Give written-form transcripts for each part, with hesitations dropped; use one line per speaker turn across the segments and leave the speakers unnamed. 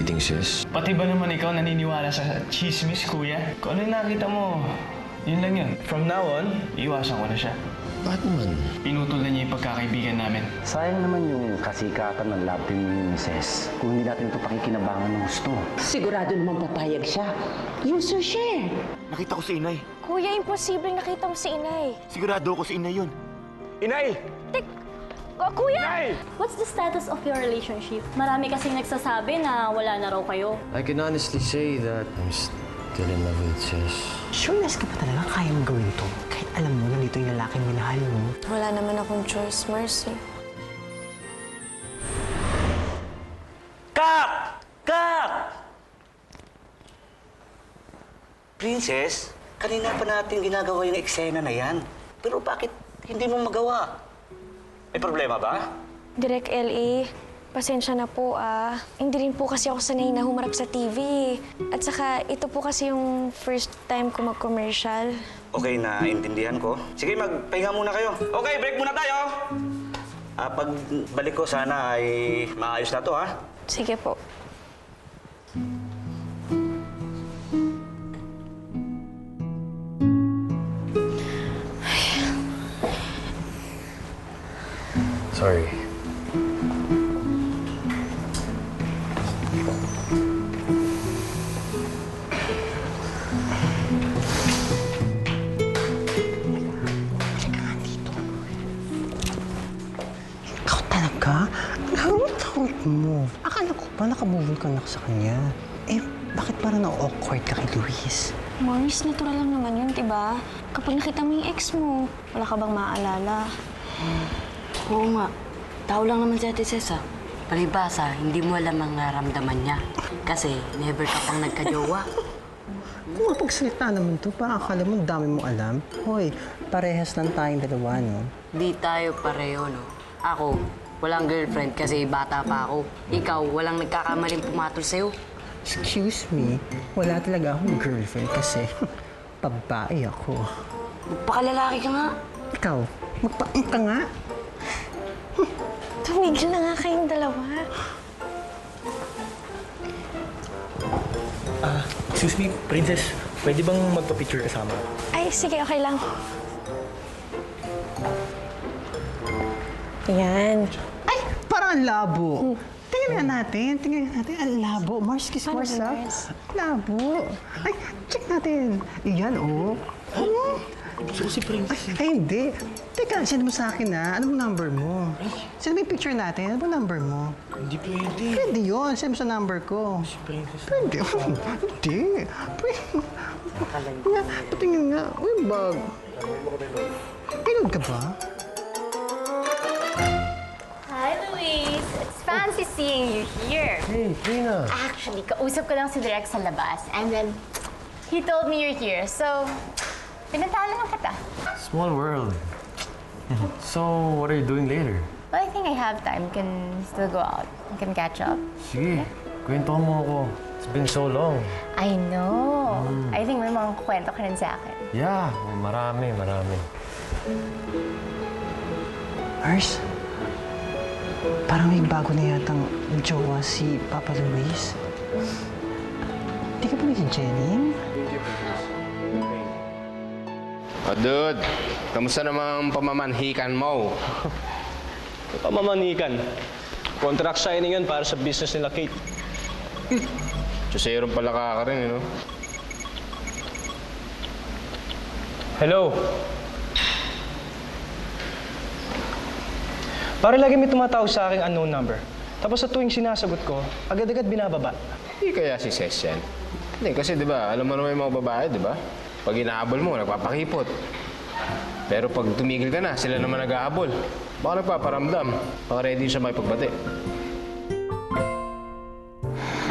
dating, sis.
Pati ba naman ikaw naniniwala sa chismis, kuya? Kung ano yung nakita mo, yun lang yun. From now on, iwasan ko na siya.
Bakit naman?
Pinutol na niya yung pagkakaibigan namin.
Sayang naman yung kasikatan ng love team ni Mrs. Kung hindi natin ito pakikinabangan ng gusto.
Sigurado naman papayag siya. User share.
Nakita ko si Inay.
Kuya, imposibleng nakita mo si Inay.
Sigurado ako si Inay yun. Inay!
Kuya!
Inay!
What's the status of your relationship? Marami kasing nagsasabi na wala na raw kayo.
I can honestly say that I'm still in love with sis.
Sureness ka pa talaga kaya mo gawin to. Kahit alam mo na dito yung lalaking minahal mo.
Wala naman akong choice, Mercy.
Kap! Kap! Princess, kanina pa natin ginagawa yung eksena na yan. Pero bakit hindi mo magawa? May problema ba?
Direk LA, pasensya na po Hindi rin po kasi ako sanay na humarap sa TV. At saka ito po kasi yung first time ko mag-commercial.
Okay, naintindihan ko. Sige, magpahinga muna kayo. Okay, break muna tayo! Pagbalik ko, sana ay maayos na to, ha?
Sige po.
Sorry.
Ikaw talaga? Ang takot mo. Akala ko ba nakamove ka na sa kanya? Eh, bakit parang na-awkward ka kay Luis?
Morris, natural lang naman yun, diba? Kapag nakita mo yung ex mo, wala ka bang maaalala?
Oo nga. Tao lang naman si Ate Cesa. Palibasa, hindi mo alam ang naramdaman niya. Kasi never ka pang nagkajowa.
Kung mapagsalita naman to, parang akala mo dami mo alam. Hoy, parehas lang tayong dalawa, no?
Di tayo pareho, no? Ako, walang girlfriend kasi bata pa ako. Ikaw, walang nagkakamaling pumatol sa'yo.
Excuse me, wala talaga akong girlfriend kasi babae ako.
Magpakalalaki ka nga.
Ikaw, magpaang ka nga.
Tumigil na nga kayong dalawa.
Excuse me, Princess. Pwede bang magpa-picture kasama?
Ay, sige, okay lang. Yan.
Ay, parang ang labo. Tingnan natin, ang labo. Mars, kiss
Paano
Mars,
ba,
ha?
Mars?
Labo. Ay, check natin. Yan, oh. Oh.
Gusto ko si Princess.
Ay, hindi. Teka, send mo sa akin, ha? Ano bang number mo? Send mo yung picture natin. Ano bang number mo?
Hindi pwede.
Pwede yun. Send mo sa number ko.
Si Princess.
Pwede. Hindi. Nga, patingin nga. Uy, bag. Pinod ka ba?
Hi, Luis! It's fancy seeing you here.
Hey, Trina.
Actually, kausap ko lang si Direk sa labas. And then, he told me you're here. So, pinuntahan naman kita.
Small world. So, what are you doing later?
Well, I think I have time. We can still go out. We can catch up.
Sige, kwento mo ako. It's been so long.
I know. I think may mga kwento ka rin sa akin.
Yeah, marami.
Mars, parang may bago na yatang jowa si Papa Luis. Di ka ba naging Jenny?
Oh, dude. Kamusta namang pamamanhikan mo?
Pamamanikan. Contract signing yun para sa business nila, Kate.
Chusero pala ka rin, you know?
Hello? Para lagi may tumatawag sa aking unknown number. Tapos sa tuwing sinasagot ko, agad-agad binababa.
Hindi kaya si Ses yan. Hindi, kasi di ba, alam mo naman yung mga babae, di ba? Pag inahabol mo, nagpapakipot. Pero pag tumigil ka na, sila naman nag-ahabol. Baka nagpaparamdam. Baka ready siya makipagbati.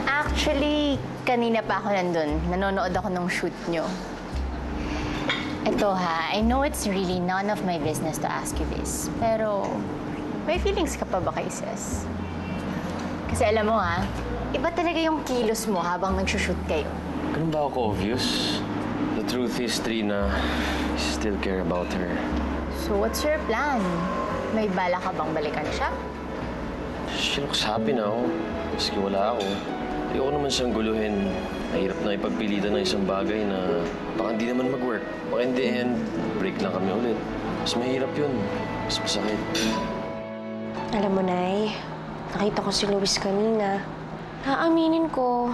Actually, kanina pa ako nandun. Nanonood ako ng shoot nyo. Ito ha, I know it's really none of my business to ask you this. Pero, may feelings ka pa ba kay Ses? Kasi alam mo ha, iba talaga yung kilos mo habang nagsushoot kayo.
Ganun ba ako obvious? The truth is, Trina, I still care about her.
So what's your plan? May bala ka bang balikan siya?
She looks happy now. Maski wala ako. Ayoko naman siyang guluhin. Mahirap na ipagpilitan ng isang bagay na baka hindi naman mag-work. Baka in the end, break lang kami ulit. Mas mahirap yun. Mas masakit.
Alam mo, Nay, nakita ko si Luis kanina. Aaminin ko,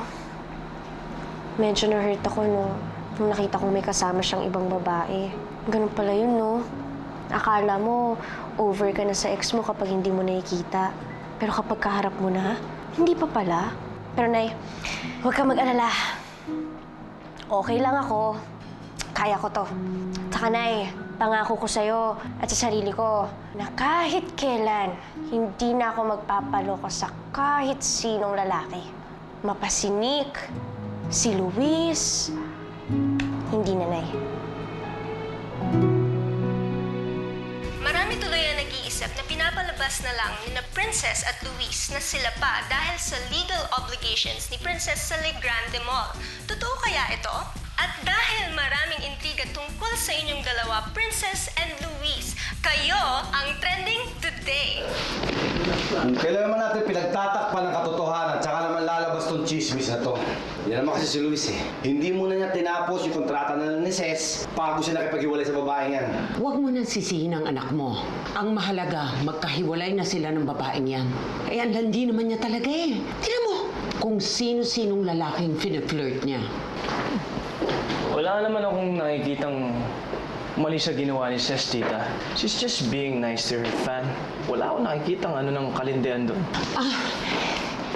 medyo na-hurt ako nung nakita kong may kasama siyang ibang babae. Ganun pala yun, no? Akala mo, over ka na sa ex mo kapag hindi mo nakikita. Pero kapag kaharap mo na, hindi pa pala. Pero, Nay, huwag ka mag-alala. Okay lang ako. Kaya ko to. Tsaka, Nay, pangako ko sa'yo at sa sarili ko na kahit kailan, hindi na ako magpapaloko sa kahit sinong lalaki. Mapasinik, si Luis, hindi na, Nay.
Marami tuloy ang nag-iisip na pinapalabas na lang ni na Princess at Luis na sila pa dahil sa legal obligations ni Princess sa Le Grande Mall. Totoo kaya ito? At dahil maraming intriga tungkol sa inyong dalawa, Princess and Luis, kayo ang trending today.
Kailan naman natin pinagtatakpan ng katotohanan at saka naman lalabas tong chismis na to. Yan naman kasi si Luis eh. Hindi muna niya tinapos yung kontrata na ni Ces bago siya nakipaghiwalay sa babaeng yan.
Huwag mo nang sisihin ang anak mo. Ang mahalaga, magkahiwalay na sila ng babaeng yan. Eh, ang landi naman niya talaga eh. Tingnan mo kung sino-sinong lalaking flirt niya.
Wala naman akong nakikitang mali sa ginawa ni Ces, tita. She's just being nice to her fan. Wala akong nakikitang ano ng kalindihan doon.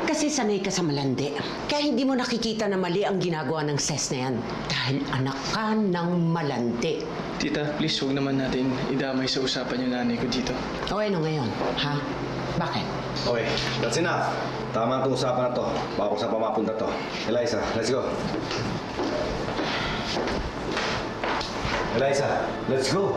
Kasi sanay ka sa malandi. Kaya hindi mo nakikita na mali ang ginagawa ng Ces na yan. Dahil anak ka ng malandi.
Tita, please huwag naman natin idamay sa usapan yung nanay ko dito.
O ano ngayon, ha? Bakit?
Okay, that's enough. Tama ang itong usapan na to. Baka kung saan pa mapunta to. Eliza, let's go. Eliza, let's go.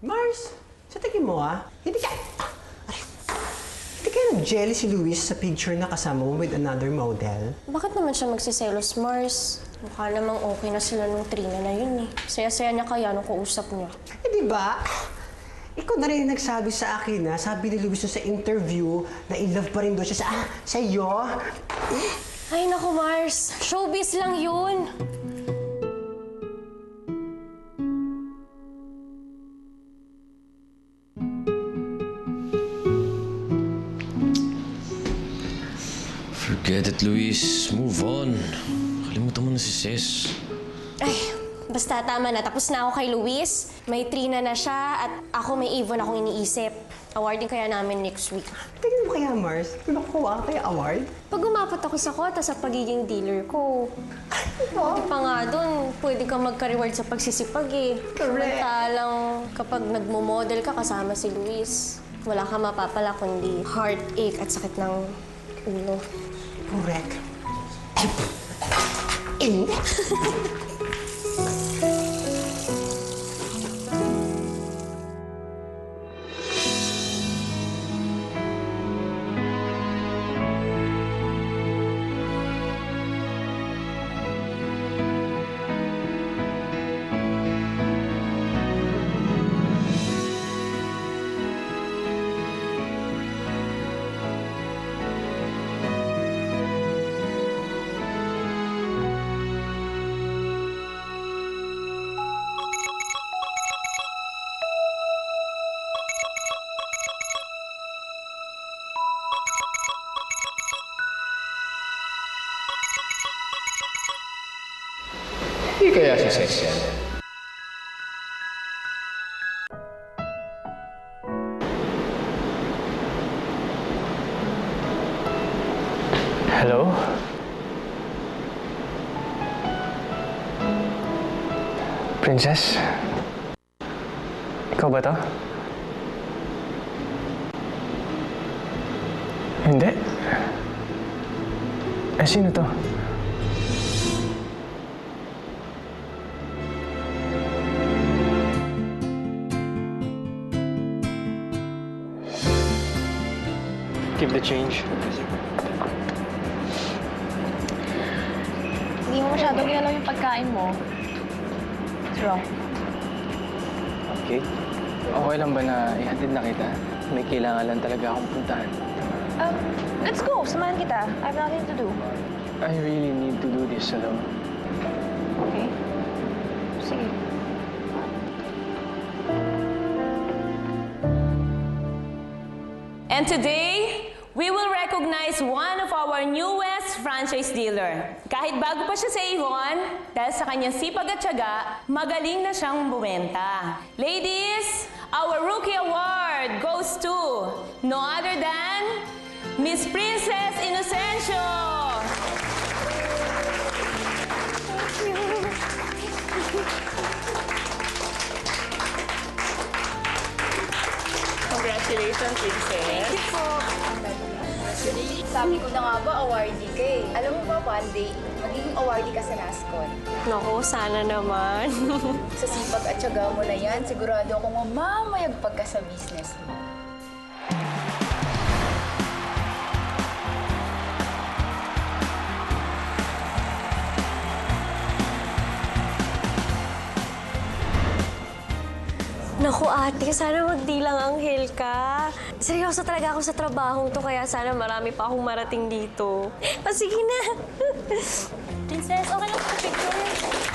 Mars, sa tingin mo hindi kayo nag-jelly si Luis sa picture na kasama mo with another model?
Bakit naman siya magsiselos, Mars? Mukha namang okay na sila nung Trina na yun eh. Saya-saya niya kaya nung kausap niya.
Eh, di ba? Ikaw na rin nagsabi sa akin na sabi ni Luis sa interview na in love pa rin doon siya sa iyo.
Ay, naku, Mars. Showbiz lang yun.
Forget it, Luis. Move on. Kalimutan mo na si Ces.
Ay, basta tama na. Tapos na ako kay Luis. May Trina na siya at ako may Avon akong iniisip. Awarding kaya namin next week.
Tingin mo kaya, Mars? Di ba kukuha ka kaya award?
Pag umapat ako sa kota sa pagiging dealer ko, hindi pa nga doon, pwede kang magka-reward sa pagsisipag eh.
Correct.
Samantalang kapag nagmo-model ka kasama si Luis, wala kang mapapala kundi heartache at sakit ng ulo.
Correct.
Hindi kaya si Ces yan.
Hello? Princess? Ikaw ba to? Hindi. Eh, sino to? Keep the change.
Hindi mo masyadong ginalaw yung pagkain mo. What's wrong?
Okay. Okay lang ba na ihatid na kita? May kailangan lang talaga akong puntahan.
Let's go. Samahan kita. I have nothing to do.
I really need to do this alone.
Okay? Sige.
And today, we will recognize one of our newest franchise dealer. Kahit bago pa siya sa Avon, dahil sa kanyang sipag at tiyaga, magaling na siyang bumenta. Ladies, our Rookie Award goes to no other than Miss Princess Inocencio!
Congratulations, Princess. Thank you po. Sabi ko na nga ba, awardee ka eh. Alam mo ba, one day, magiging awardee ka sa NASCON.
Naku, sana naman.
Sa sipag at tiyaga mo na yan, sigurado akong mamamayagpag ka sa business mo.
Naku ate, sana magdilang anghel ka. Seryoso talaga ako sa trabahong to, kaya sana marami pa akong marating dito. Sige na.
Princess, okay lang sa picture.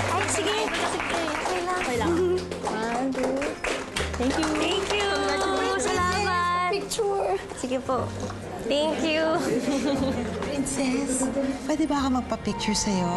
Ay, sige. Okay lang.
Okay lang. One, two. Thank you.
Thank you. Salamat.
Picture.
Sige po. Thank you.
Princess, pwede ba ako magpa-picture sa'yo?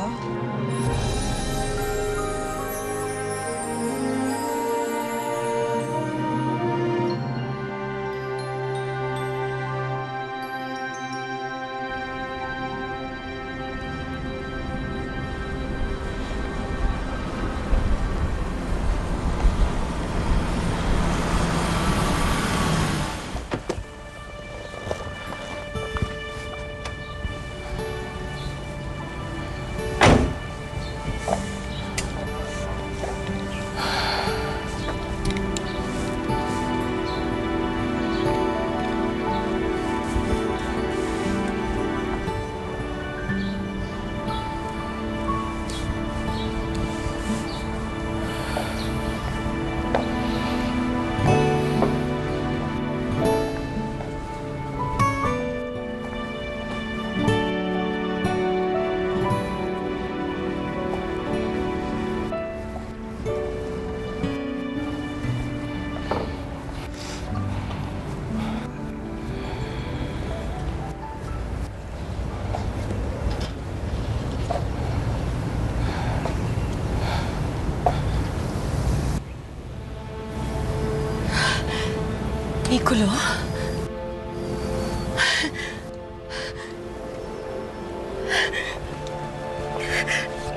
Nicolo?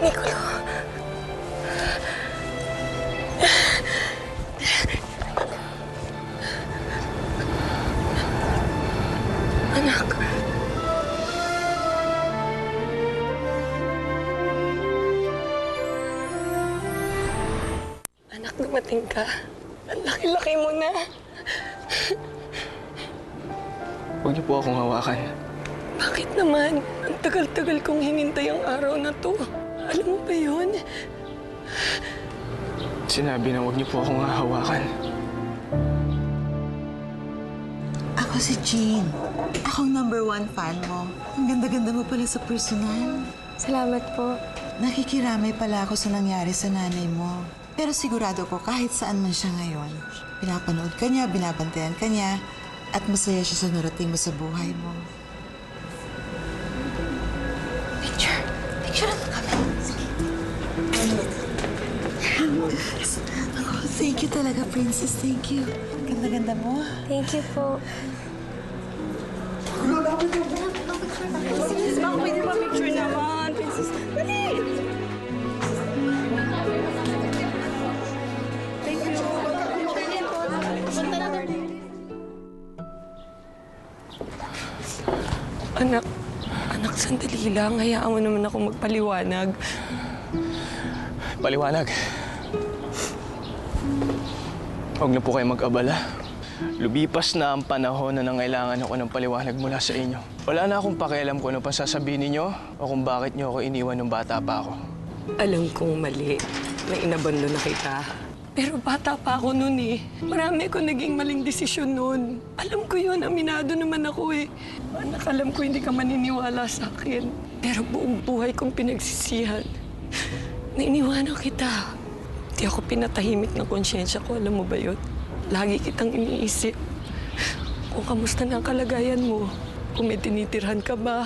Nicolo? Anak. Anak, dumating ka. Ang laki-laki mo na.
Huwag niyo po akong hawakan.
Bakit naman? Ang tagal-tagal kong hinintay ang araw na to. Alam mo ba yun?
Sinabi na huwag niyo po akong hawakan.
Ako si Jean. Ako ang #1 fan mo. Ang ganda-ganda mo pala sa personal.
Salamat po.
Nakikiramay pala ako sa nangyari sa nanay mo. Pero sigurado ko kahit saan man siya ngayon, pinapanood ka niya, binabantayan ka niya, at masaya siya sa narating mo sa buhay mo. Picture! Picture na kami. Sige. Ako, thank you talaga, Princess. Thank you. Ganda-ganda mo.
Thank you po.
Princess, baka pwede pa picture naman. Princess, dali! Thank you. Anak, sandali lang. Hayaan mo naman ako magpaliwanag.
Paliwanag. Huwag na po kayo mag-abala. Lumipas na ang panahon na nangailangan ako ng paliwanag mula sa inyo. Wala na akong pakialam kung ano pa sasabihin ninyo o kung bakit niyo ako iniwan nung bata pa ako.
Alam kong mali na inabando na kita.
Pero bata pa ako noon eh. Marami ko naging maling desisyon noon. Alam ko yun, aminado naman ako eh. Anak, alam ko hindi ka maniniwala sa akin. Pero buong buhay kong pinagsisihan. Nainiwanan kita. Di ako pinatahimik ng konsyensya ko, alam mo ba yun? Lagi kitang iniisip. Kung kamusta na ang kalagayan mo. Kung may tinitirhan ka ba.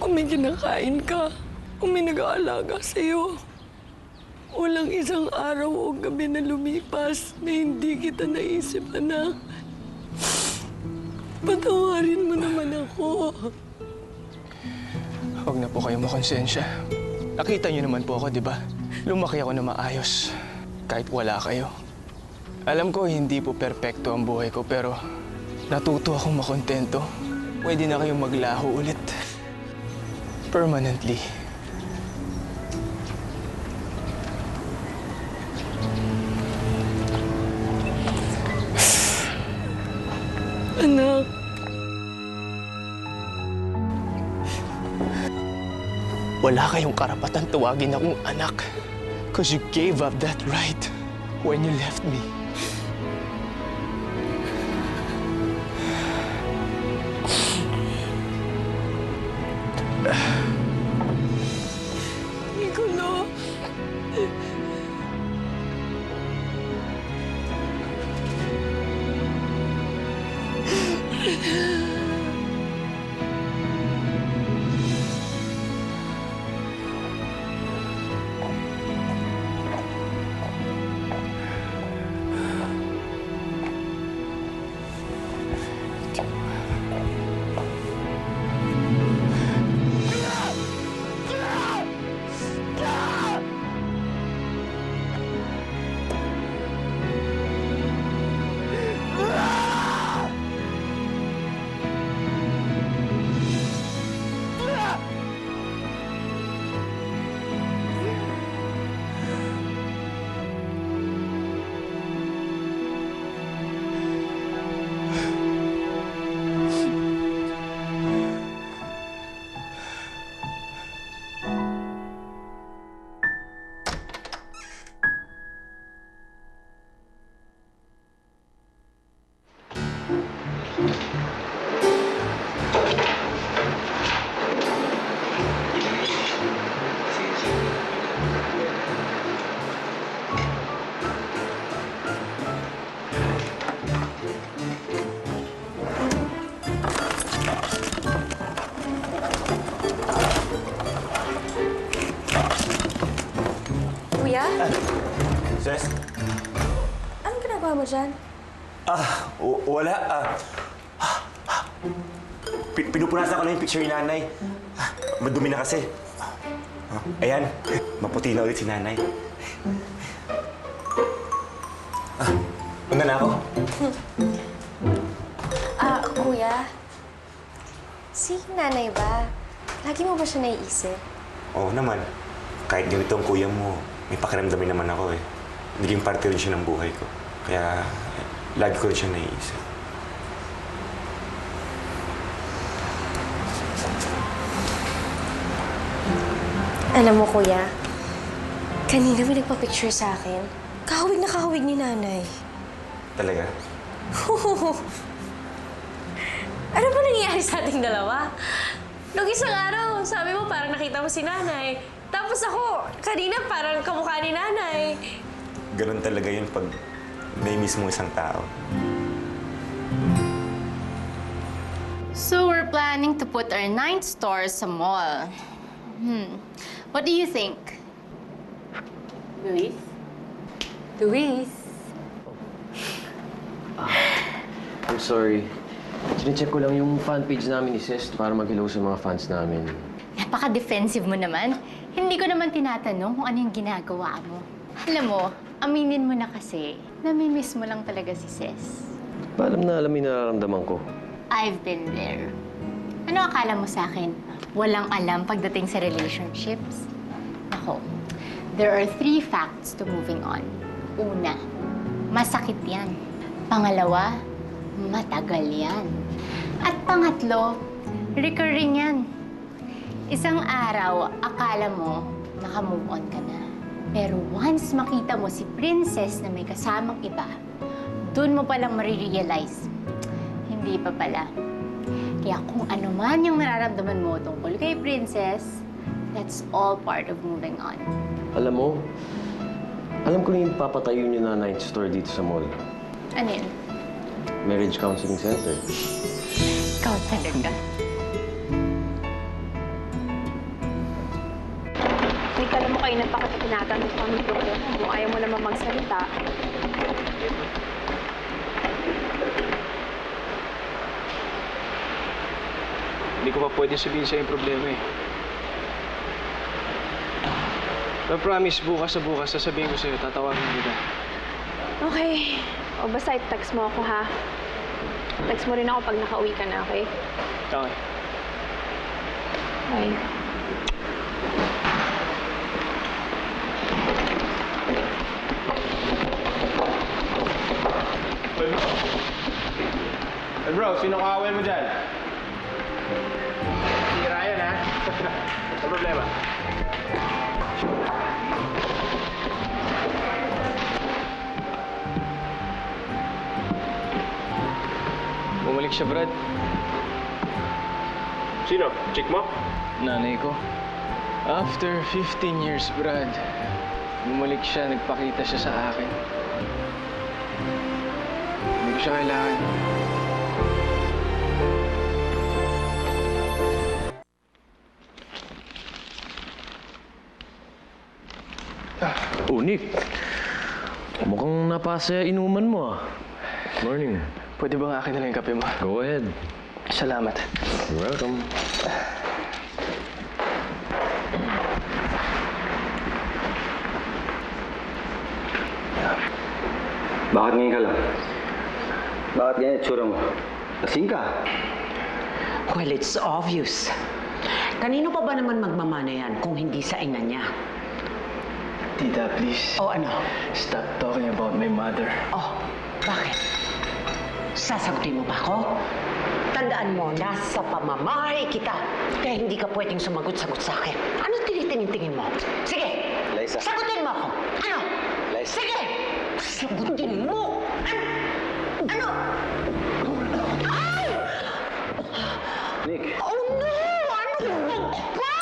Kung may kinakain ka. Kung may nag-aalaga sa'yo. Walang isang araw o gabi na lumipas na hindi kita naisip, anak. Patawarin mo naman ako.
Huwag na po kayo makonsensya. Nakita niyo naman po ako, di ba? Lumaki ako na maayos. Kahit wala kayo. Alam ko, hindi po perpekto ang buhay ko, pero natuto akong makontento. Pwede na kayong maglaho ulit. Permanently.
Anak.
Wala kayong karapatan tawagin akong anak. Because you gave up that right when you left me.
Nicolo.
Kuya?
Ses?
Anong ginagawa mo dyan?
Wala. Pinupunasan ko lang yung picture ni nanay. Madumi na kasi. Ayan, maputi na ulit si nanay. Una na ako.
Kuya? Si nanay ba? Lagi mo ba siya naiisip?
Oo naman. Kahit ganito ang kuya mo, may pakiramdamin naman ako eh. Naging parte rin siya ng buhay ko. Kaya lagi ko rin siya naiisip.
Alam mo, kuya, kanina may nagpa-picture sa akin. Kahawig na kahawig ni nanay.
Talaga?
Ano ba nangyayari sa ating dalawa? Nung isang araw, sabi mo parang nakita mo si nanay. Tapos ako, kanina parang kamukha ni nanay.
Ganun talaga yun pag may mismo isang tao.
So we're planning to put our 9th store sa mall. What do you think? Luis? Luis?
I'm sorry. Sine-check ko lang yung fan page namin ni Ses para mag-hello sa mga fans namin.
Napaka-defensive mo naman. Hindi ko naman tinatanong kung ano yung ginagawa mo. Alam mo, aminin mo na kasi, namimiss mo lang talaga si Ses.
Alam na alam yung nararamdaman ko.
I've been there. Ano akala mo sa akin? Walang alam pagdating sa relationships? Ako, there are 3 facts to moving on. Una, masakit yan. Pangalawa, matagal yan. At pangatlo, recurring yan. Isang araw, akala mo, naka-move on ka na. Pero once makita mo si Princess na may kasamang iba, dun mo palang marirealize, hindi pa pala. Kaya kung ano man yung nararamdaman mo tungkol kay Princess, that's all part of moving on.
Alam mo, alam ko na yung papatayo niyo na night store dito sa mall.
Ano yun?
Marriage Counseling Center.
Ikaw talaga.
Nick, alam mo kayo na pa kita tinatanong sa aming problema mo. Ayaw mo naman magsalita.
Hindi ko pa pwede sabihin sa'yo yung problema eh. Pero promise, bukas sa bukas, sasabihin ko sa'yo, tatawagin kita.
Okay. O basta i-text mo ako, ha? Text mo rin ako pag nakauwi ka na, okay?
Okay.
Bye.
Hey bro, sino kaaway mo dyan? Si Ryan, ha? Ano problema?
Bumalik siya, Brad.
Sino? Chick mo?
Nanay ko. After 15 years, Brad, bumalik siya, nagpakita siya sa akin. Hindi ko siya kailangan.
Oh, Nick. Mukhang napasaya inuman mo ah. Morning.
Pwede ba nga akin na lang yung kape mo?
Go ahead.
Salamat.
You're welcome.
Bakit ngayon ka lang? Bakit ganyan itsura mo? Lasing ka.
Well, it's obvious. Kanino pa ba naman magmamana yan kung hindi sa ina niya?
Tita, please.
O ano?
Stop talking about my mother.
Oh, bakit? Sasagutin mo ba ako? Tandaan mo, nasa pamamahay kita. Kaya hindi ka pwedeng sumagot-sagot sa akin. Ano tinitingin-tingin mo? Sige!
Liza.
Sagutin mo ako! Ano?
Liza.
Sige! Sagutin mo! Ano? Ay!
Nick.
Oh no! Ano ba?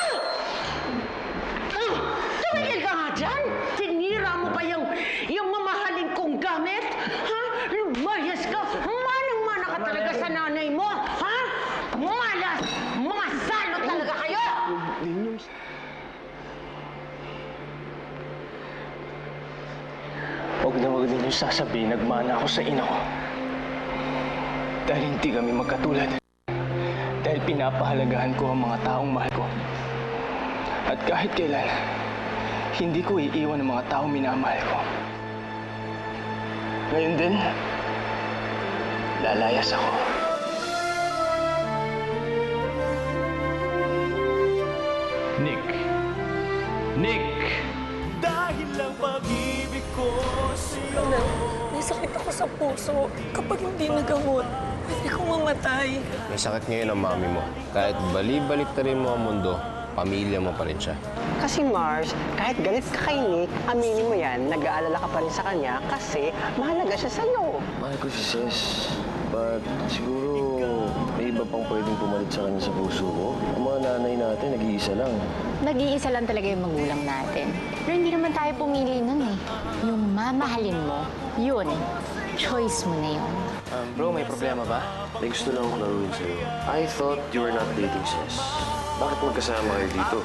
Tumigil ka nga dyan! Sinira mo pa yung mamahaling kong gamit? Ha? Lumayas ka! Manang-mana ka talaga sa nanay mo! Ha? Malas! Mga salot talaga kayo!
Huwag din yung sasabihin, nagmana ako sa ina ko. Dahil hindi kami magkatulad. Dahil pinapahalagahan ko ang mga taong mahal ko. At kahit kailan, hindi ko iiwan ang mga taong minamahal ko. Ngayon din, lalayas ako.
Nick. Nick!
Dahil lang pag-ibig ko sa'yo.
May sakit ako sa puso. Kapag hindi nagamot, pwede ko mamatay.
May sakit ngayon ang mami mo. Kahit bali-balik na rin mo ang mundo, pamilya mo pa rin siya.
Kasi Mars, kahit galit ka kay Nick, aminin mo yan, nag-aalala ka pa rin sa kanya kasi mahalaga siya sa'yo.
Mahal ko si Ses. But siguro may iba pang pwedeng pumalit sa kanya sa puso ko. Ang mga nanay natin, nag-iisa lang.
Nag-iisa lang talaga yung magulang natin. Pero hindi naman tayo pumili nun eh. Yung mamahalin mo, yun. Choice mo na yun.
Bro, may problema ba?
May gusto lang ako laruin sa'yo. I thought you were not dating Ses. Bakit magkasama kayo dito?